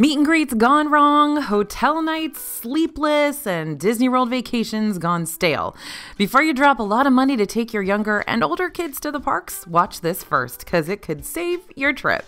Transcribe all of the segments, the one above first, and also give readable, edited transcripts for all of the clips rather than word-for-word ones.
Meet and greets gone wrong, hotel nights sleepless, and Disney World vacations gone stale. Before you drop a lot of money to take your younger and older kids to the parks, watch this first, because it could save your trip.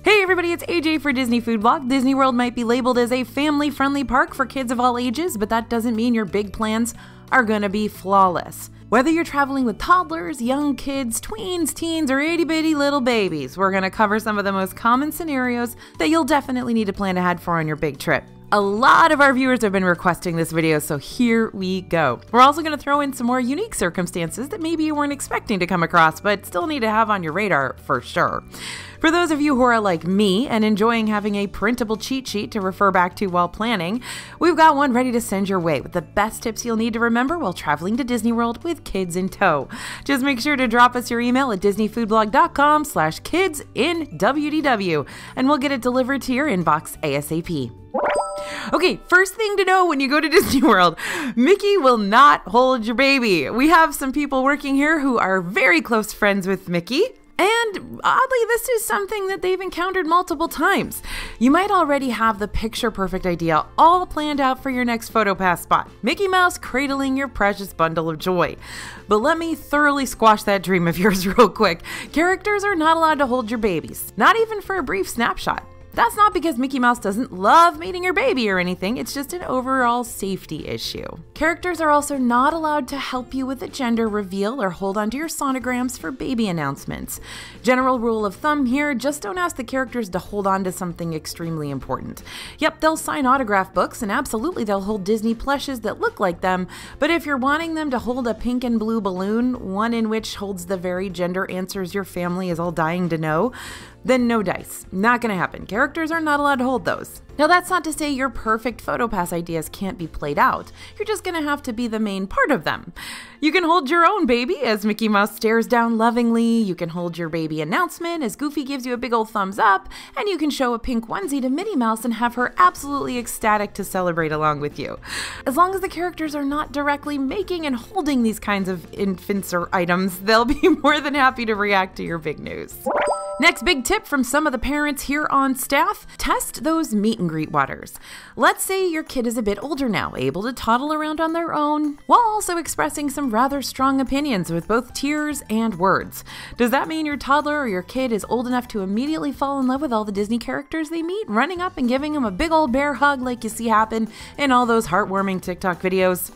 Hey everybody, it's AJ for Disney Food Blog. Disney World might be labeled as a family-friendly park for kids of all ages, but that doesn't mean your big plans are gonna be flawless. Whether you're traveling with toddlers, young kids, tweens, teens, or itty-bitty little babies, we're gonna cover some of the most common scenarios that you'll definitely need to plan ahead for on your big trip. A lot of our viewers have been requesting this video, so here we go. We're also going to throw in some more unique circumstances that maybe you weren't expecting to come across, but still need to have on your radar for sure. For those of you who are like me and enjoying having a printable cheat sheet to refer back to while planning, we've got one ready to send your way with the best tips you'll need to remember while traveling to Disney World with kids in tow. Just make sure to drop us your email at disneyfoodblog.com/kidsinwdw and we'll get it delivered to your inbox ASAP. Okay, first thing to know when you go to Disney World, Mickey will not hold your baby. We have some people working here who are very close friends with Mickey. And oddly, this is something that they've encountered multiple times. You might already have the picture-perfect idea all planned out for your next PhotoPass spot. Mickey Mouse cradling your precious bundle of joy. But let me thoroughly squash that dream of yours real quick. Characters are not allowed to hold your babies, not even for a brief snapshot. That's not because Mickey Mouse doesn't love meeting your baby or anything, it's just an overall safety issue. Characters are also not allowed to help you with a gender reveal or hold onto your sonograms for baby announcements. General rule of thumb here, just don't ask the characters to hold on to something extremely important. Yep, they'll sign autograph books and absolutely they'll hold Disney plushes that look like them, but if you're wanting them to hold a pink and blue balloon, one in which holds the very gender answers your family is all dying to know, then no dice. Not gonna happen. Characters are not allowed to hold those. Now that's not to say your perfect PhotoPass ideas can't be played out. You're just gonna have to be the main part of them. You can hold your own baby as Mickey Mouse stares down lovingly, you can hold your baby announcement as Goofy gives you a big old thumbs up, and you can show a pink onesie to Minnie Mouse and have her absolutely ecstatic to celebrate along with you. As long as the characters are not directly making and holding these kinds of infants or items, they'll be more than happy to react to your big news. Next big tip from some of the parents here on staff, test those meet and greet waters. Let's say your kid is a bit older now, able to toddle around on their own, while also expressing some rather strong opinions with both tears and words. Does that mean your toddler or your kid is old enough to immediately fall in love with all the Disney characters they meet, running up and giving them a big old bear hug like you see happen in all those heartwarming TikTok videos?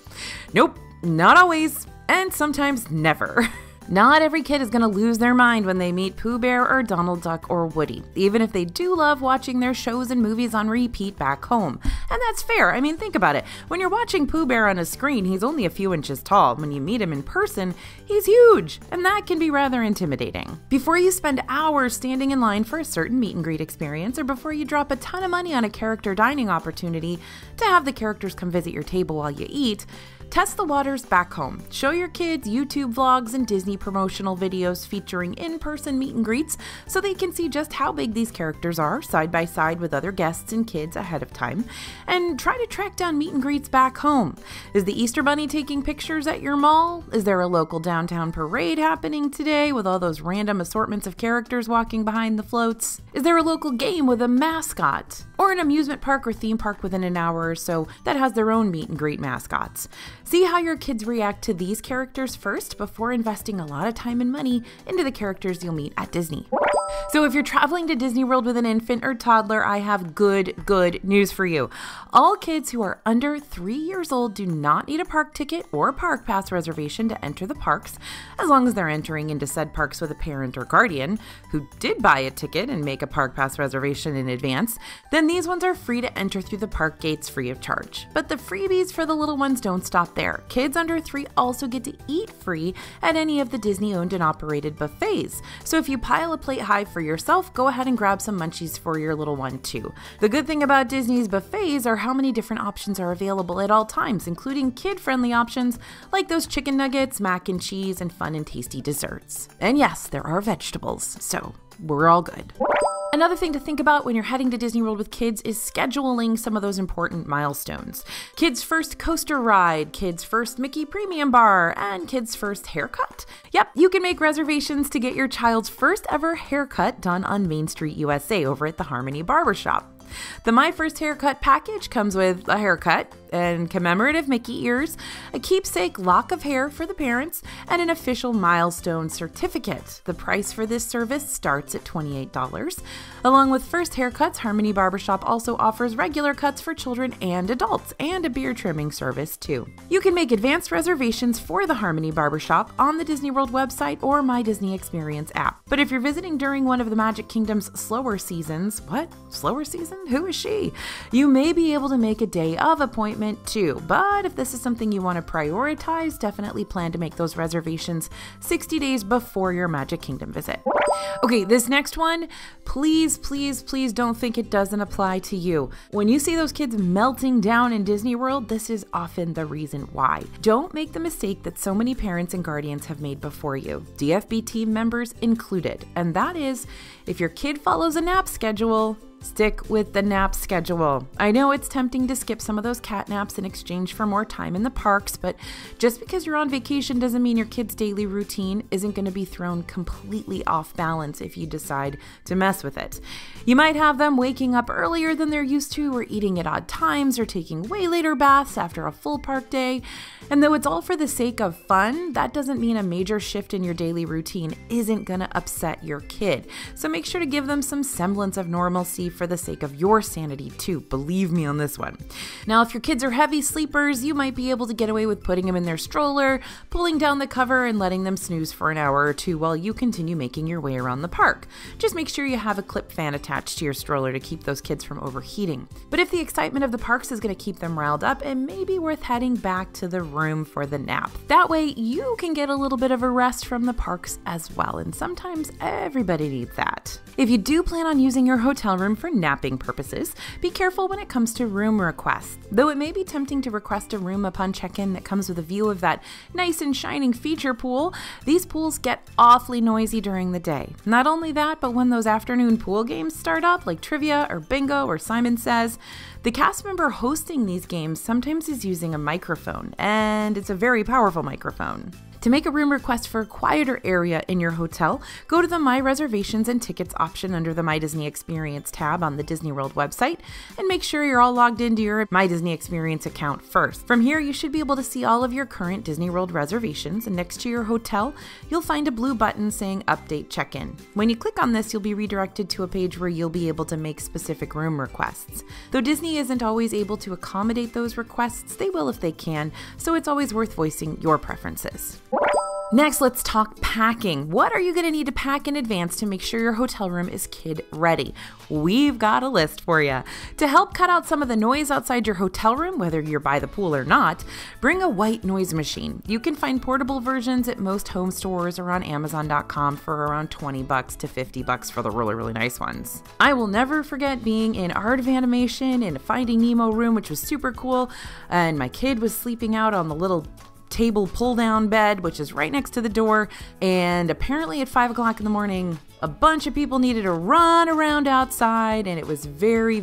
Nope, not always, and sometimes never. Not every kid is going to lose their mind when they meet Pooh Bear or Donald Duck or Woody, even if they do love watching their shows and movies on repeat back home. And that's fair. I mean, think about it. When you're watching Pooh Bear on a screen, he's only a few inches tall. When you meet him in person, he's huge, and that can be rather intimidating. Before you spend hours standing in line for a certain meet and greet experience, or before you drop a ton of money on a character dining opportunity to have the characters come visit your table while you eat, test the waters back home. Show your kids YouTube vlogs and Disney promotional videos featuring in-person meet and greets so they can see just how big these characters are side by side with other guests and kids ahead of time. And try to track down meet and greets back home. Is the Easter Bunny taking pictures at your mall? Is there a local downtown parade happening today with all those random assortments of characters walking behind the floats? Is there a local game with a mascot? Or an amusement park or theme park within an hour or so that has their own meet and greet mascots? See how your kids react to these characters first before investing a lot of time and money into the characters you'll meet at Disney. So if you're traveling to Disney World with an infant or toddler, I have good news for you. All kids who are under 3 years old do not need a park ticket or a park pass reservation to enter the parks, as long as they're entering into said parks with a parent or guardian who did buy a ticket and make a park pass reservation in advance. Then these ones are free to enter through the park gates free of charge. But the freebies for the little ones don't stop there. Kids under 3 also get to eat free at any of the Disney owned and operated buffets. So if you pile a plate high for yourself, go ahead and grab some munchies for your little one too. The good thing about Disney's buffets are how many different options are available at all times, including kid-friendly options like those chicken nuggets, mac and cheese, and fun and tasty desserts. And yes, there are vegetables, so we're all good. Another thing to think about when you're heading to Disney World with kids is scheduling some of those important milestones. Kids' first coaster ride, kids' first Mickey Premium Bar, and kids' first haircut. Yep, you can make reservations to get your child's first ever haircut done on Main Street, USA over at the Harmony Barbershop. The My First Haircut package comes with a haircut and commemorative Mickey ears, a keepsake lock of hair for the parents, and an official milestone certificate. The price for this service starts at $28. Along with first haircuts, Harmony Barbershop also offers regular cuts for children and adults, and a beard trimming service too. You can make advanced reservations for the Harmony Barbershop on the Disney World website or My Disney Experience app. But if you're visiting during one of the Magic Kingdom's slower seasons, what? Slower season? Who is she? You may be able to make a day of appointment too, but if this is something you want to prioritize, definitely plan to make those reservations 60 days before your Magic Kingdom visit. Okay, this next one, please don't think it doesn't apply to you. When you see those kids melting down in Disney World, this is often the reason why. Don't make the mistake that so many parents and guardians have made before you, DFB team members included, and that is, if your kid follows a nap schedule, stick with the nap schedule. I know it's tempting to skip some of those cat naps in exchange for more time in the parks, but just because you're on vacation doesn't mean your kid's daily routine isn't going to be thrown completely off balance if you decide to mess with it. You might have them waking up earlier than they're used to, or eating at odd times, or taking way later baths after a full park day. And though it's all for the sake of fun, that doesn't mean a major shift in your daily routine isn't going to upset your kid. So make sure to give them some semblance of normalcy for the sake of your sanity too. Believe me on this one. Now, if your kids are heavy sleepers, you might be able to get away with putting them in their stroller, pulling down the cover, and letting them snooze for an hour or two while you continue making your way around the park. Just make sure you have a clip fan attached to your stroller to keep those kids from overheating. But if the excitement of the parks is going to keep them riled up, it may be worth heading back to the room for the nap. That way you can get a little bit of a rest from the parks as well, and sometimes everybody needs that. If you do plan on using your hotel room for napping purposes, be careful when it comes to room requests. Though it may be tempting to request a room upon check-in that comes with a view of that nice and shining feature pool, these pools get awfully noisy during the day. Not only that, but when those afternoon pool games start up, like trivia or bingo or Simon Says, the cast member hosting these games sometimes is using a microphone, and it's a very powerful microphone. To make a room request for a quieter area in your hotel, go to the My Reservations and Tickets option under the My Disney Experience tab on the Disney World website, and make sure you're all logged into your My Disney Experience account first. From here, you should be able to see all of your current Disney World reservations, and next to your hotel, you'll find a blue button saying Update Check-in. When you click on this, you'll be redirected to a page where you'll be able to make specific room requests. Though Disney isn't always able to accommodate those requests, they will if they can, so it's always worth voicing your preferences. Next, let's talk packing. What are you going to need to pack in advance to make sure your hotel room is kid ready? We've got a list for you. To help cut out some of the noise outside your hotel room, whether you're by the pool or not, bring a white noise machine. You can find portable versions at most home stores or on Amazon.com for around $20 to $50 for the really nice ones. I will never forget being in Art of Animation in a Finding Nemo room, which was super cool, and my kid was sleeping out on the little table pull-down bed, which is right next to the door, and apparently at 5 o'clock in the morning, a bunch of people needed to run around outside, and it was very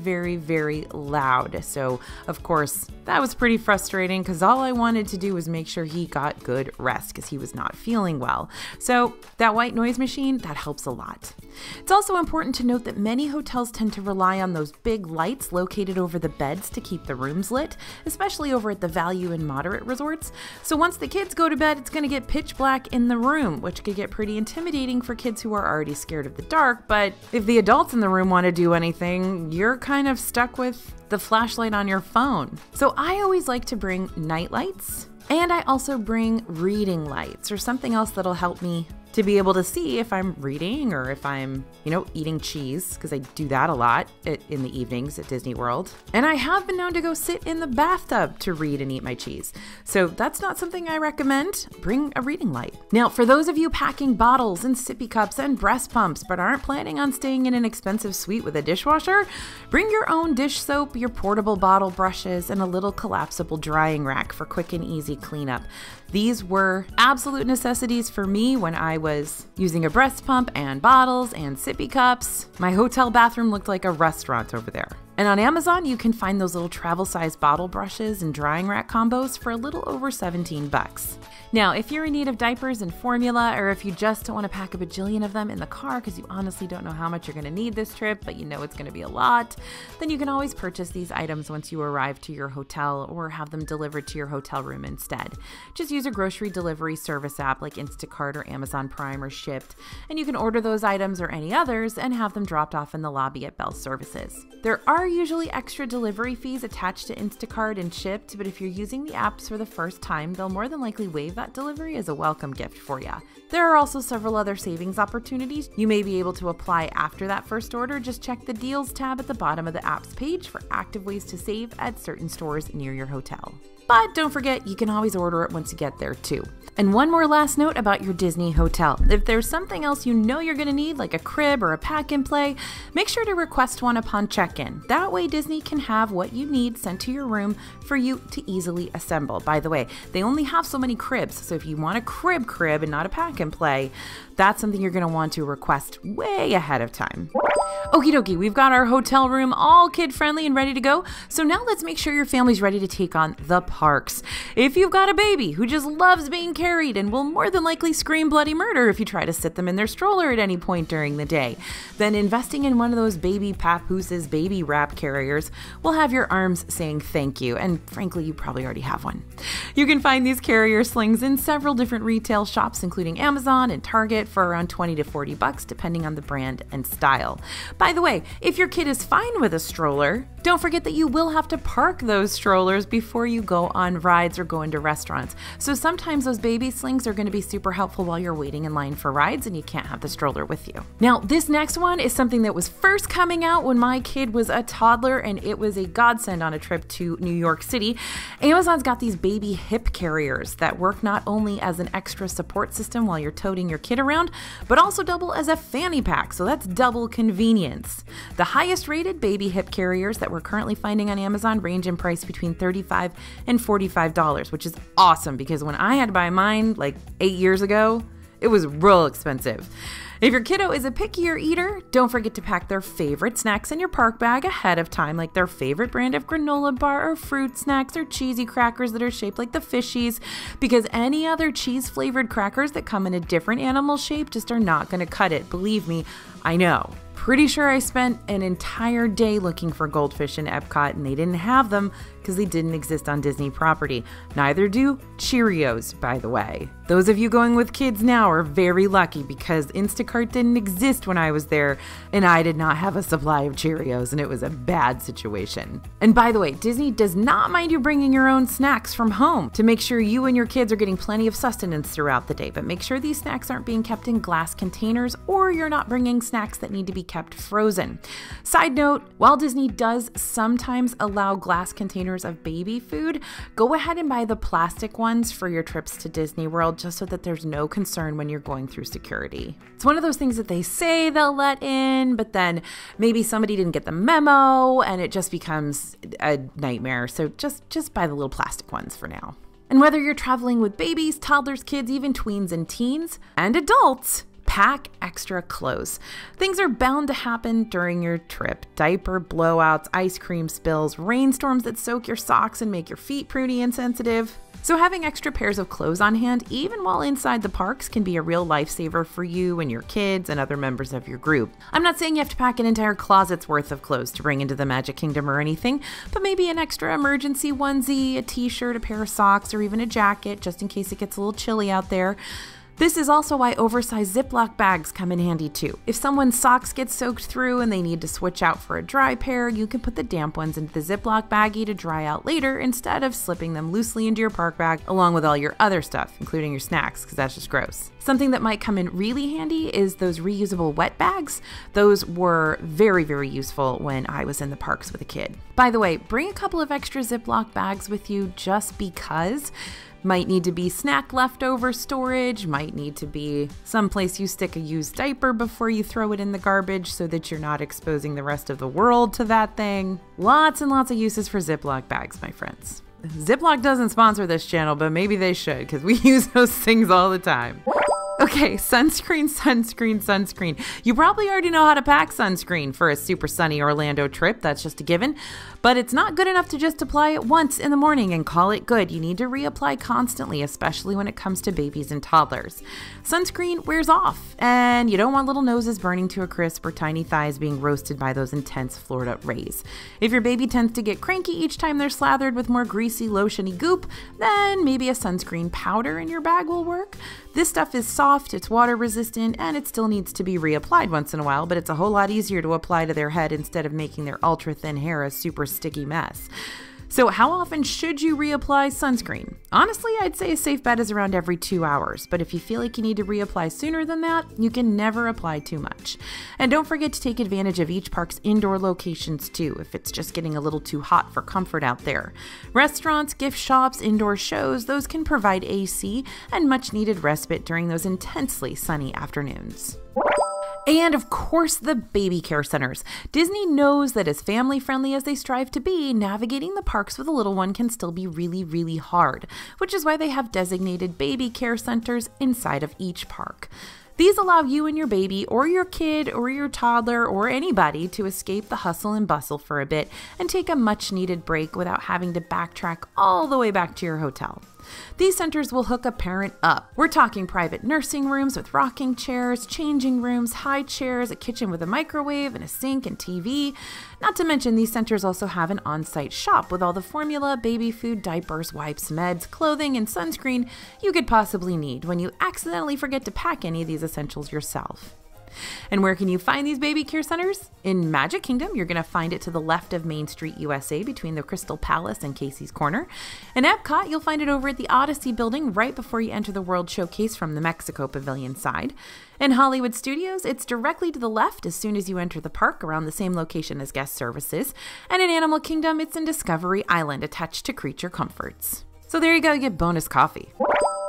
loud. So, of course, that was pretty frustrating because all I wanted to do was make sure he got good rest because he was not feeling well. So, that white noise machine, that helps a lot. It's also important to note that many hotels tend to rely on those big lights located over the beds to keep the rooms lit, especially over at the value and moderate resorts. So once the kids go to bed, it's going to get pitch black in the room, which could get pretty intimidating for kids who are already scared of the dark. But if the adults in the room want to do anything, you're kind of stuck with the flashlight on your phone. So I always like to bring night lights, and I also bring reading lights or something else that'll help me to be able to see if I'm reading or if I'm, eating cheese, because I do that a lot in the evenings at Disney World. And I have been known to go sit in the bathtub to read and eat my cheese. So that's not something I recommend. Bring a reading light. Now, for those of you packing bottles and sippy cups and breast pumps, but aren't planning on staying in an expensive suite with a dishwasher, bring your own dish soap, your portable bottle brushes, and a little collapsible drying rack for quick and easy cleanup. These were absolute necessities for me when I was using a breast pump and bottles and sippy cups. My hotel bathroom looked like a restaurant over there. And on Amazon, you can find those little travel-sized bottle brushes and drying rack combos for a little over 17 bucks. Now, if you're in need of diapers and formula, or if you just don't want to pack a bajillion of them in the car because you honestly don't know how much you're going to need this trip, but you know it's going to be a lot, then you can always purchase these items once you arrive to your hotel or have them delivered to your hotel room instead. Just use a grocery delivery service app like Instacart or Amazon Prime or Shipt, and you can order those items or any others and have them dropped off in the lobby at Bell Services. There are usually extra delivery fees attached to Instacart and Shipt, but if you're using the apps for the first time, they'll more than likely waive that delivery as a welcome gift for you. There are also several other savings opportunities you may be able to apply after that first order. Just check the deals tab at the bottom of the apps page for active ways to save at certain stores near your hotel. But don't forget, you can always order it once you get there too. And one more last note about your Disney hotel. If there's something else you know you're going to need, like a crib or a pack and play, make sure to request one upon check-in. That way Disney can have what you need sent to your room for you to easily assemble. By the way, they only have so many cribs, so if you want a crib and not a pack and play, that's something you're going to want to request way ahead of time. Okie dokie, we've got our hotel room all kid-friendly and ready to go. So now let's make sure your family's ready to take on the parks. If you've got a baby who just loves being carried and will more than likely scream bloody murder if you try to sit them in their stroller at any point during the day, then investing in one of those Baby Papooses baby wrap carriers will have your arms saying thank you. And frankly, you probably already have one. You can find these carrier slings in several different retail shops, including Amazon and Target, for around 20 to 40 bucks, depending on the brand and style. By the way, if your kid is fine with a stroller, don't forget that you will have to park those strollers before you go on rides or go into restaurants. So sometimes those baby slings are going to be super helpful while you're waiting in line for rides and you can't have the stroller with you. Now, this next one is something that was first coming out when my kid was a toddler, and it was a godsend on a trip to New York City. Amazon's got these baby hip carriers that work not only as an extra support system while you're toting your kid around, but also double as a fanny pack, so that's double convenience. The highest rated baby hip carriers that we're currently finding on Amazon range in price between $35 and $45, which is awesome because when I had to buy mine like 8 years ago, it was real expensive. If your kiddo is a pickier eater, don't forget to pack their favorite snacks in your park bag ahead of time, like their favorite brand of granola bar or fruit snacks or cheesy crackers that are shaped like the fishies, because any other cheese-flavored crackers that come in a different animal shape just are not going to cut it. Believe me, I know. Pretty sure I spent an entire day looking for goldfish in Epcot and they didn't have them because they didn't exist on Disney property. Neither do Cheerios, by the way. Those of you going with kids now are very lucky because Instacart didn't exist when I was there and I did not have a supply of Cheerios, and it was a bad situation. And by the way, Disney does not mind you bringing your own snacks from home to make sure you and your kids are getting plenty of sustenance throughout the day, but make sure these snacks aren't being kept in glass containers or you're not bringing snacks that need to be kept frozen. Side note, while Disney does sometimes allow glass containers of baby food, go ahead and buy the plastic ones for your trips to Disney World just so that there's no concern when you're going through security. It's one of those things that they say they'll let in, but then maybe somebody didn't get the memo and it just becomes a nightmare. So just buy the little plastic ones for now. And whether you're traveling with babies, toddlers, kids, even tweens and teens, and adults, pack extra clothes. Things are bound to happen during your trip. Diaper blowouts, ice cream spills, rainstorms that soak your socks and make your feet pruny and sensitive. So having extra pairs of clothes on hand, even while inside the parks, can be a real lifesaver for you and your kids and other members of your group. I'm not saying you have to pack an entire closet's worth of clothes to bring into the Magic Kingdom or anything, but maybe an extra emergency onesie, a t-shirt, a pair of socks, or even a jacket, just in case it gets a little chilly out there. This is also why oversized Ziploc bags come in handy too. If someone's socks get soaked through and they need to switch out for a dry pair, you can put the damp ones into the Ziploc baggie to dry out later instead of slipping them loosely into your park bag along with all your other stuff, including your snacks, because that's just gross. Something that might come in really handy is those reusable wet bags. Those were very, very useful when I was in the parks with a kid. By the way, bring a couple of extra Ziploc bags with you just because. Might need to be snack leftover storage, might need to be someplace you stick a used diaper before you throw it in the garbage so that you're not exposing the rest of the world to that thing. Lots and lots of uses for Ziploc bags, my friends. Ziploc doesn't sponsor this channel, but maybe they should because we use those things all the time. Okay, sunscreen, sunscreen, sunscreen. You probably already know how to pack sunscreen for a super sunny Orlando trip. That's just a given. But it's not good enough to just apply it once in the morning and call it good. You need to reapply constantly, especially when it comes to babies and toddlers. Sunscreen wears off, and you don't want little noses burning to a crisp or tiny thighs being roasted by those intense Florida rays. If your baby tends to get cranky each time they're slathered with more greasy, lotiony goop, then maybe a sunscreen powder in your bag will work. This stuff is soft, it's water resistant, and it still needs to be reapplied once in a while, but it's a whole lot easier to apply to their head instead of making their ultra thin hair a super sticky mess. So how often should you reapply sunscreen? Honestly, I'd say a safe bet is around every 2 hours, but if you feel like you need to reapply sooner than that, you can never apply too much. And don't forget to take advantage of each park's indoor locations too, if it's just getting a little too hot for comfort out there. Restaurants, gift shops, indoor shows, those can provide AC and much needed respite during those intensely sunny afternoons. And of course, the baby care centers. Disney knows that as family-friendly as they strive to be, navigating the parks with a little one can still be really, really hard, which is why they have designated baby care centers inside of each park. These allow you and your baby, or your kid, or your toddler, or anybody to escape the hustle and bustle for a bit and take a much-needed break without having to backtrack all the way back to your hotel. These centers will hook a parent up. We're talking private nursing rooms with rocking chairs, changing rooms, high chairs, a kitchen with a microwave and a sink and TV. Not to mention, these centers also have an on-site shop with all the formula, baby food, diapers, wipes, meds, clothing, and sunscreen you could possibly need when you accidentally forget to pack any of these essentials yourself. And where can you find these baby care centers? In Magic Kingdom, you're going to find it to the left of Main Street USA between the Crystal Palace and Casey's Corner. In Epcot, you'll find it over at the Odyssey building right before you enter the World Showcase from the Mexico Pavilion side. In Hollywood Studios, it's directly to the left as soon as you enter the park, around the same location as guest services. And in Animal Kingdom, it's in Discovery Island, attached to Creature Comforts. So there you go, you get bonus coffee.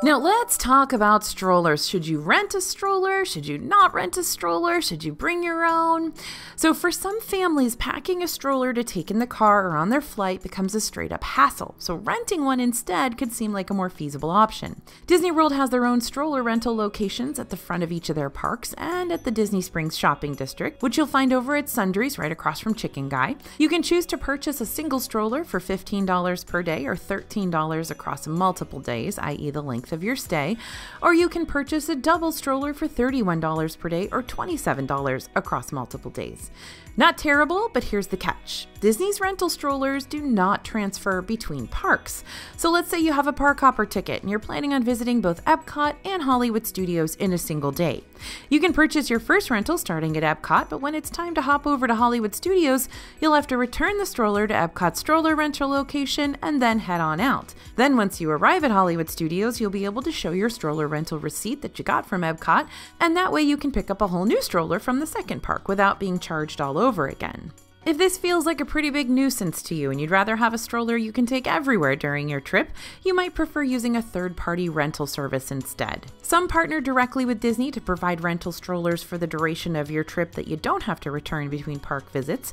Now let's talk about strollers. Should you rent a stroller? Should you not rent a stroller? Should you bring your own? So for some families, packing a stroller to take in the car or on their flight becomes a straight up hassle. So renting one instead could seem like a more feasible option. Disney World has their own stroller rental locations at the front of each of their parks and at the Disney Springs Shopping District, which you'll find over at Sundries right across from Chicken Guy. You can choose to purchase a single stroller for $15 per day or $13 across multiple days, i.e. the length of your stay, or you can purchase a double stroller for $31 per day or $27 across multiple days. Not terrible, but here's the catch. Disney's rental strollers do not transfer between parks. So let's say you have a park hopper ticket and you're planning on visiting both Epcot and Hollywood Studios in a single day. You can purchase your first rental starting at Epcot, but when it's time to hop over to Hollywood Studios, you'll have to return the stroller to Epcot's stroller rental location and then head on out. Then once you arrive at Hollywood Studios, you'll be able to show your stroller rental receipt that you got from Epcot, and that way you can pick up a whole new stroller from the second park without being charged all over again. If this feels like a pretty big nuisance to you and you'd rather have a stroller you can take everywhere during your trip, you might prefer using a third-party rental service instead. Some partner directly with Disney to provide rental strollers for the duration of your trip that you don't have to return between park visits.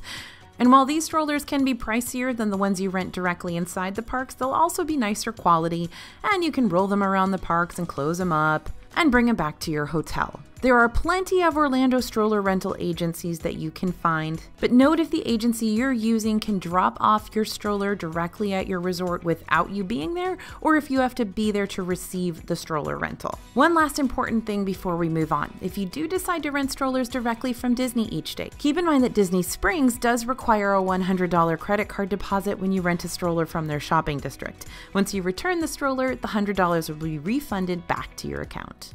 And while these strollers can be pricier than the ones you rent directly inside the parks, they'll also be nicer quality, and you can roll them around the parks and close them up and bring them back to your hotel. There are plenty of Orlando stroller rental agencies that you can find, but note if the agency you're using can drop off your stroller directly at your resort without you being there, or if you have to be there to receive the stroller rental. One last important thing before we move on. If you do decide to rent strollers directly from Disney each day, keep in mind that Disney Springs does require a $100 credit card deposit when you rent a stroller from their shopping district. Once you return the stroller, the $100 will be refunded back to your account.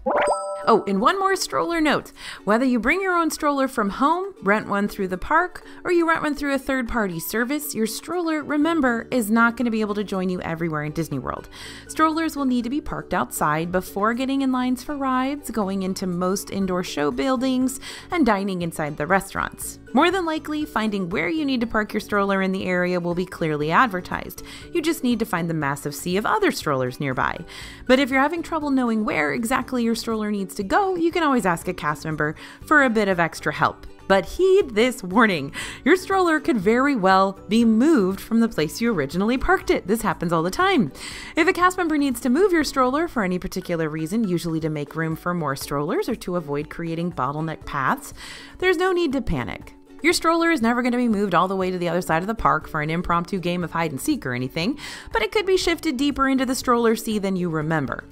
Oh, and one more stroller note. Whether you bring your own stroller from home, rent one through the park, or you rent one through a third-party service, your stroller, remember, is not going to be able to join you everywhere in Disney World. Strollers will need to be parked outside before getting in lines for rides, going into most indoor show buildings, and dining inside the restaurants. More than likely, finding where you need to park your stroller in the area will be clearly advertised. You just need to find the massive sea of other strollers nearby. But if you're having trouble knowing where exactly your stroller needs to go, you can always ask a cast member for a bit of extra help. But heed this warning. Your stroller could very well be moved from the place you originally parked it. This happens all the time. If a cast member needs to move your stroller for any particular reason, usually to make room for more strollers or to avoid creating bottleneck paths, there's no need to panic. Your stroller is never going to be moved all the way to the other side of the park for an impromptu game of hide and seek or anything, but it could be shifted deeper into the stroller sea than you remember.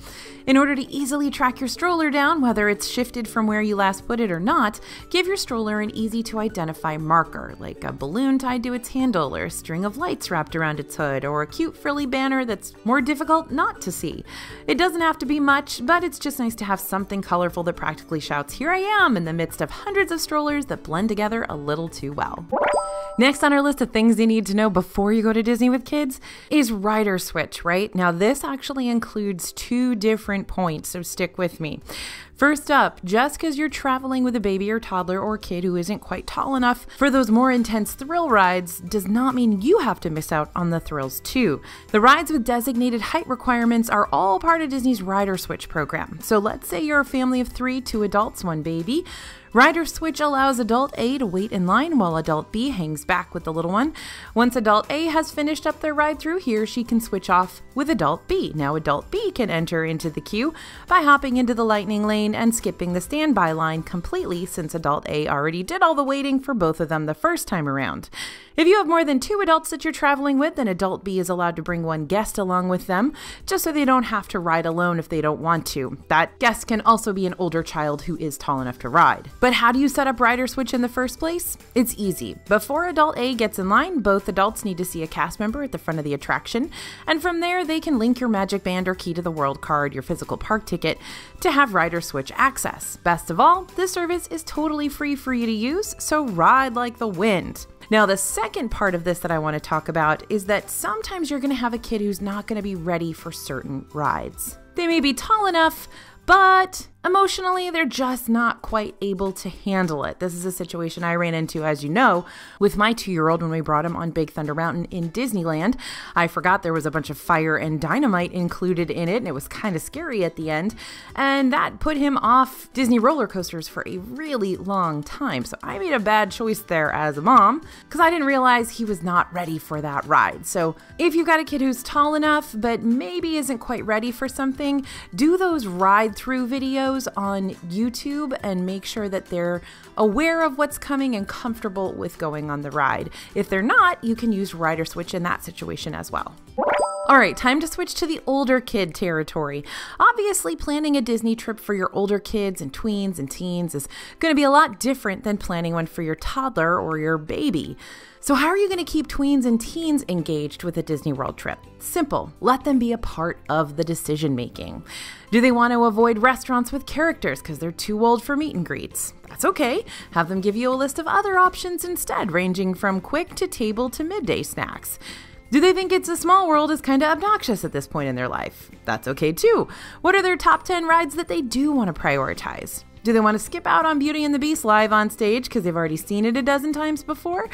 In order to easily track your stroller down, whether it's shifted from where you last put it or not, give your stroller an easy-to-identify marker, like a balloon tied to its handle, or a string of lights wrapped around its hood, or a cute frilly banner that's more difficult not to see. It doesn't have to be much, but it's just nice to have something colorful that practically shouts, "Here I am," in the midst of hundreds of strollers that blend together a little too well. Next on our list of things you need to know before you go to Disney with kids is rider switch, right? Now this actually includes 2 different points, so stick with me. First up, just because you're traveling with a baby or toddler or kid who isn't quite tall enough for those more intense thrill rides does not mean you have to miss out on the thrills too. The rides with designated height requirements are all part of Disney's Rider Switch program. So let's say you're a family of 3, 2 adults, 1 baby. Rider Switch allows Adult A to wait in line while Adult B hangs back with the little one. Once Adult A has finished up their ride through, he or she can switch off with Adult B. Now Adult B can enter into the queue by hopping into the lightning lane and skipping the standby line completely, since Adult A already did all the waiting for both of them the first time around. If you have more than 2 adults that you're traveling with, then Adult B is allowed to bring 1 guest along with them, just so they don't have to ride alone if they don't want to. That guest can also be an older child who is tall enough to ride. But how do you set up Rider Switch in the first place? It's easy. Before Adult A gets in line, both adults need to see a cast member at the front of the attraction, and from there they can link your Magic Band or Key to the World card, your physical park ticket, to have Rider Switch access. Best of all, this service is totally free for you to use, so ride like the wind. Now, the second part of this that I want to talk about is that sometimes you're going to have a kid who's not going to be ready for certain rides. They may be tall enough, but emotionally, they're just not quite able to handle it. This is a situation I ran into, as you know, with my 2-year-old when we brought him on Big Thunder Mountain in Disneyland. I forgot there was a bunch of fire and dynamite included in it, and it was kind of scary at the end. And that put him off Disney roller coasters for a really long time. So I made a bad choice there as a mom, because I didn't realize he was not ready for that ride. So if you've got a kid who's tall enough, but maybe isn't quite ready for something, do those ride-through videos on YouTube and make sure that they're aware of what's coming and comfortable with going on the ride. If they're not, you can use Rider Switch in that situation as well. All right, time to switch to the older kid territory. Obviously, planning a Disney trip for your older kids and tweens and teens is going to be a lot different than planning one for your toddler or your baby. So how are you going to keep tweens and teens engaged with a Disney World trip? Simple. Let them be a part of the decision making. Do they want to avoid restaurants with characters because they're too old for meet and greets? That's okay. Have them give you a list of other options instead, ranging from quick to table to midday snacks. Do they think It's a Small World is kind of obnoxious at this point in their life? That's okay too. What are their top 10 rides that they do want to prioritize? Do they want to skip out on Beauty and the Beast live on stage because they've already seen it a dozen times before?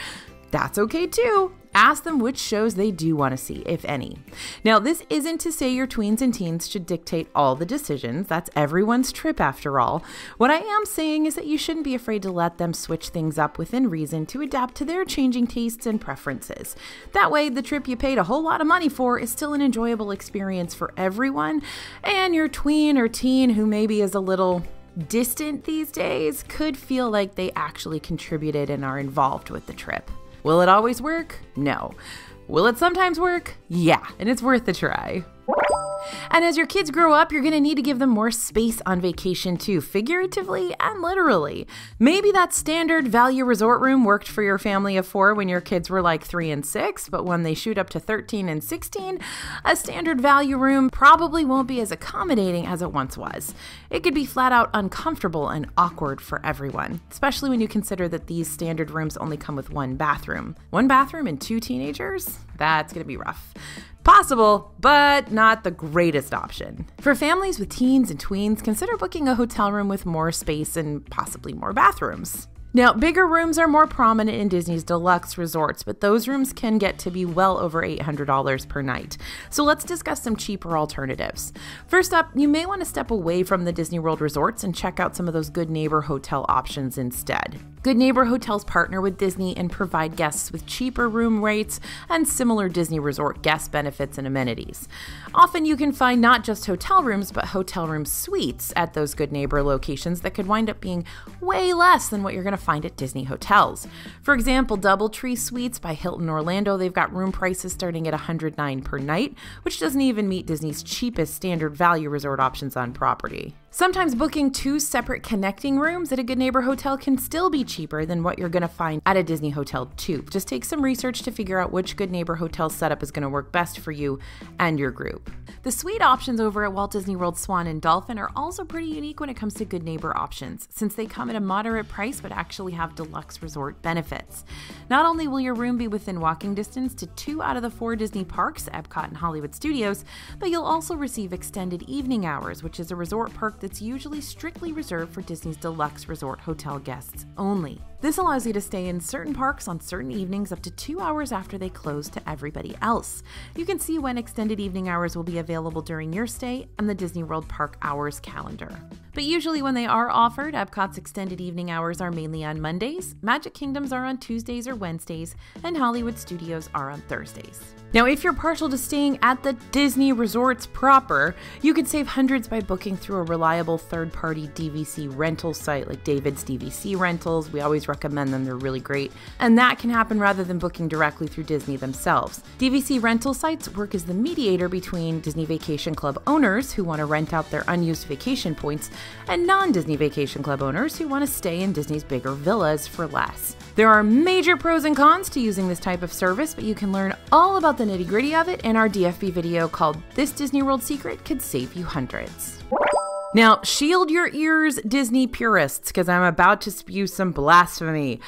That's okay too. Ask them which shows they do want to see, if any. Now, this isn't to say your tweens and teens should dictate all the decisions. That's everyone's trip after all. What I am saying is that you shouldn't be afraid to let them switch things up within reason to adapt to their changing tastes and preferences. That way, the trip you paid a whole lot of money for is still an enjoyable experience for everyone, and your tween or teen who maybe is a little distant these days could feel like they actually contributed and are involved with the trip. Will it always work? No. Will it sometimes work? Yeah, and it's worth a try. And as your kids grow up, you're going to need to give them more space on vacation too, figuratively and literally. Maybe that standard value resort room worked for your family of 4 when your kids were like 3 and 6, but when they shoot up to 13 and 16, a standard value room probably won't be as accommodating as it once was. It could be flat out uncomfortable and awkward for everyone, especially when you consider that these standard rooms only come with 1 bathroom. 1 bathroom and 2 teenagers? That's going to be rough. Possible, but not the greatest option. For families with teens and tweens, consider booking a hotel room with more space and possibly more bathrooms. Now, bigger rooms are more prominent in Disney's deluxe resorts, but those rooms can get to be well over $800 per night. So let's discuss some cheaper alternatives. First up, you may want to step away from the Disney World resorts and check out some of those Good Neighbor hotel options instead. Good Neighbor hotels partner with Disney and provide guests with cheaper room rates and similar Disney Resort guest benefits and amenities. Often you can find not just hotel rooms, but hotel room suites at those Good Neighbor locations that could wind up being way less than what you're going to find at Disney hotels. For example, DoubleTree Suites by Hilton Orlando, they've got room prices starting at $109 per night, which doesn't even meet Disney's cheapest standard value resort options on property. Sometimes booking 2 separate connecting rooms at a Good Neighbor hotel can still be cheaper than what you're going to find at a Disney hotel too. Just take some research to figure out which Good Neighbor hotel setup is going to work best for you and your group. The suite options over at Walt Disney World Swan and Dolphin are also pretty unique when it comes to Good Neighbor options, since they come at a moderate price but actually have deluxe resort benefits. Not only will your room be within walking distance to 2 out of the 4 Disney parks, Epcot and Hollywood Studios, but you'll also receive extended evening hours, which is a resort perk that's usually strictly reserved for Disney's deluxe resort hotel guests only. This allows you to stay in certain parks on certain evenings up to 2 hours after they close to everybody else. You can see when extended evening hours will be available during your stay on the Disney World Park Hours calendar. But usually when they are offered, Epcot's extended evening hours are mainly on Mondays, Magic Kingdoms are on Tuesdays or Wednesdays, and Hollywood Studios are on Thursdays. Now, if you're partial to staying at the Disney resorts proper, you could save hundreds by booking through a reliable third-party DVC rental site like David's DVC Rentals. We always recommend them, they're really great. And that can happen rather than booking directly through Disney themselves. DVC rental sites work as the mediator between Disney Vacation Club owners who want to rent out their unused vacation points and non-Disney Vacation Club owners who want to stay in Disney's bigger villas for less. There are major pros and cons to using this type of service, but you can learn all about the nitty-gritty of it in our DFB video called This Disney World Secret Could Save You Hundreds. Now, shield your ears, Disney purists, because I'm about to spew some blasphemy.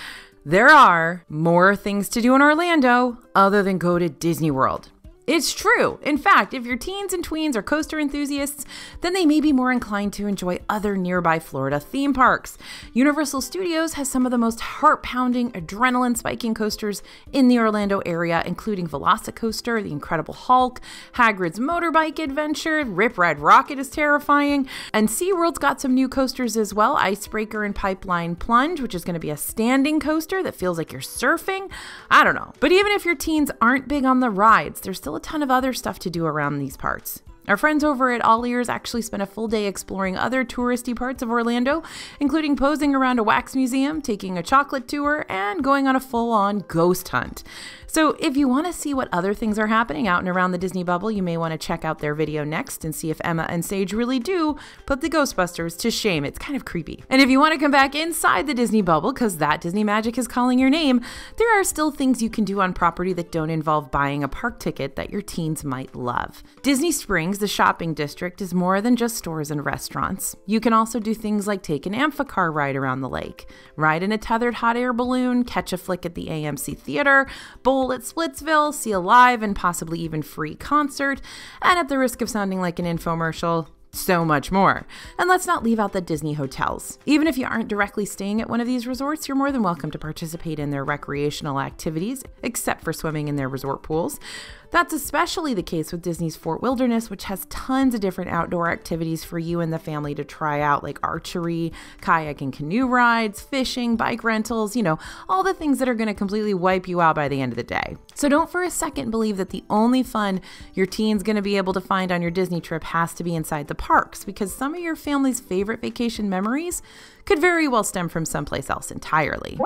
There are more things to do in Orlando other than go to Disney World. It's true. In fact, if your teens and tweens are coaster enthusiasts, then they may be more inclined to enjoy other nearby Florida theme parks. Universal Studios has some of the most heart-pounding, adrenaline-spiking coasters in the Orlando area, including Velocicoaster, The Incredible Hulk, Hagrid's Motorbike Adventure, Rip Red Rocket is terrifying, and SeaWorld's got some new coasters as well, Icebreaker and Pipeline Plunge, which is going to be a standing coaster that feels like you're surfing. I don't know. But even if your teens aren't big on the rides, there's still a ton of other stuff to do around these parts. Our friends over at All Ears actually spent a full day exploring other touristy parts of Orlando, including posing around a wax museum, taking a chocolate tour, and going on a full-on ghost hunt. So if you want to see what other things are happening out and around the Disney bubble, you may want to check out their video next and see if Emma and Sage really do put the Ghostbusters to shame. It's kind of creepy. And if you want to come back inside the Disney bubble, because that Disney magic is calling your name, there are still things you can do on property that don't involve buying a park ticket that your teens might love. Disney Springs, the shopping district, is more than just stores and restaurants. You can also do things like take an amphicar ride around the lake, ride in a tethered hot air balloon, catch a flick at the AMC Theater, bowl at Splitsville, see a live and possibly even free concert, and at the risk of sounding like an infomercial, so much more. And let's not leave out the Disney hotels. Even if you aren't directly staying at one of these resorts, you're more than welcome to participate in their recreational activities, except for swimming in their resort pools. That's especially the case with Disney's Fort Wilderness, which has tons of different outdoor activities for you and the family to try out, like archery, kayak and canoe rides, fishing, bike rentals, all the things that are going to completely wipe you out by the end of the day. So don't for a second believe that the only fun your teen's going to be able to find on your Disney trip has to be inside the parks, because some of your family's favorite vacation memories could very well stem from someplace else entirely.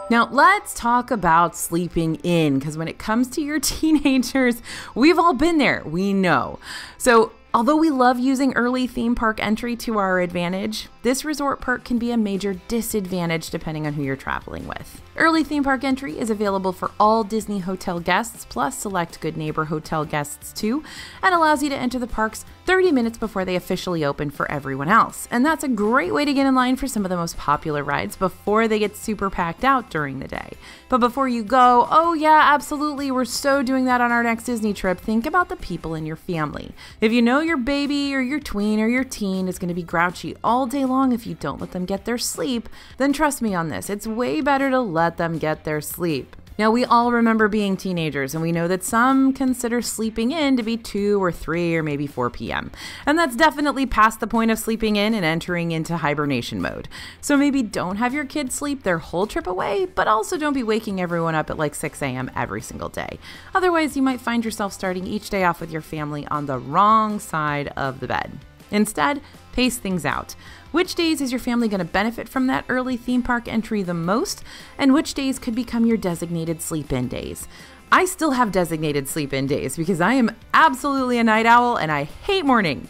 Now, let's talk about sleeping in, because when it comes to your teenagers, we've all been there. We know. So, although we love using early theme park entry to our advantage, this resort perk can be a major disadvantage depending on who you're traveling with. Early theme park entry is available for all Disney hotel guests, plus select Good Neighbor hotel guests too, and allows you to enter the parks 30 minutes before they officially open for everyone else. And that's a great way to get in line for some of the most popular rides before they get super packed out during the day. But before you go, oh yeah, absolutely, we're so doing that on our next Disney trip, think about the people in your family. If you know your baby or your tween or your teen is going to be grouchy all day long if you don't let them get their sleep, then trust me on this, it's way better to let them get their sleep. Now, we all remember being teenagers, and we know that some consider sleeping in to be 2 or 3 or maybe 4 p.m. And that's definitely past the point of sleeping in and entering into hibernation mode. So maybe don't have your kids sleep their whole trip away, but also don't be waking everyone up at like 6 a.m. every single day. Otherwise, you might find yourself starting each day off with your family on the wrong side of the bed. Instead, pace things out. Which days is your family going to benefit from that early theme park entry the most, and which days could become your designated sleep-in days? I still have designated sleep-in days because I am absolutely a night owl and I hate morning.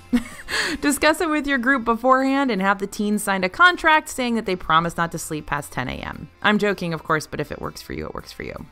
Discuss it with your group beforehand and have the teens sign a contract saying that they promise not to sleep past 10 a.m. I'm joking, of course, but if it works for you, it works for you.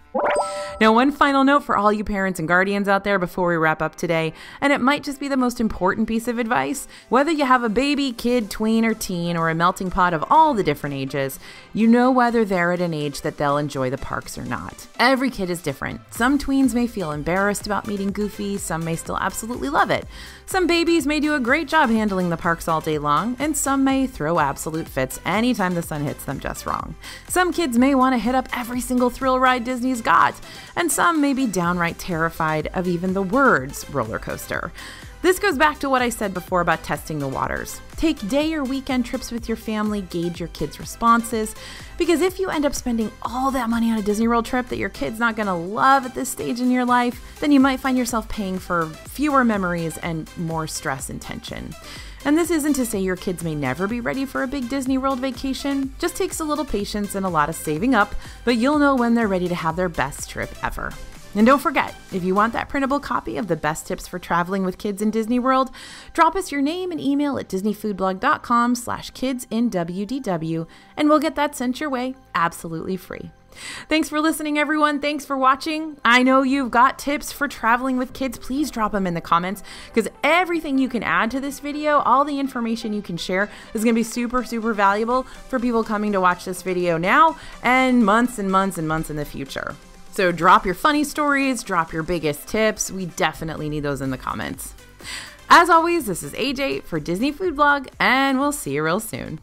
Now, one final note for all you parents and guardians out there before we wrap up today, and it might just be the most important piece of advice. Whether you have a baby, kid, tween, or teen, or a melting pot of all the different ages, you know whether they're at an age that they'll enjoy the parks or not. Every kid is different. Some tweens may feel embarrassed about meeting Goofy, some may still absolutely love it. Some babies may do a great job handling the parks all day long, and some may throw absolute fits anytime the sun hits them just wrong. Some kids may want to hit up every single thrill ride Disney's got, and some may be downright terrified of even the words roller coaster. This goes back to what I said before about testing the waters. Take day or weekend trips with your family, gauge your kids' responses, because if you end up spending all that money on a Disney World trip that your kid's not going to love at this stage in your life, then you might find yourself paying for fewer memories and more stress and tension. And this isn't to say your kids may never be ready for a big Disney World vacation. Just takes a little patience and a lot of saving up, but you'll know when they're ready to have their best trip ever. And don't forget, if you want that printable copy of the best tips for traveling with kids in Disney World, drop us your name and email at disneyfoodblog.com/kidsinwdw, and we'll get that sent your way absolutely free. Thanks for listening, everyone. Thanks for watching. I know you've got tips for traveling with kids. Please drop them in the comments, because everything you can add to this video, all the information you can share, is going to be super, super valuable for people coming to watch this video now and months and months and months in the future. So drop your funny stories, drop your biggest tips. We definitely need those in the comments. As always, this is AJ for Disney Food Blog, and we'll see you real soon.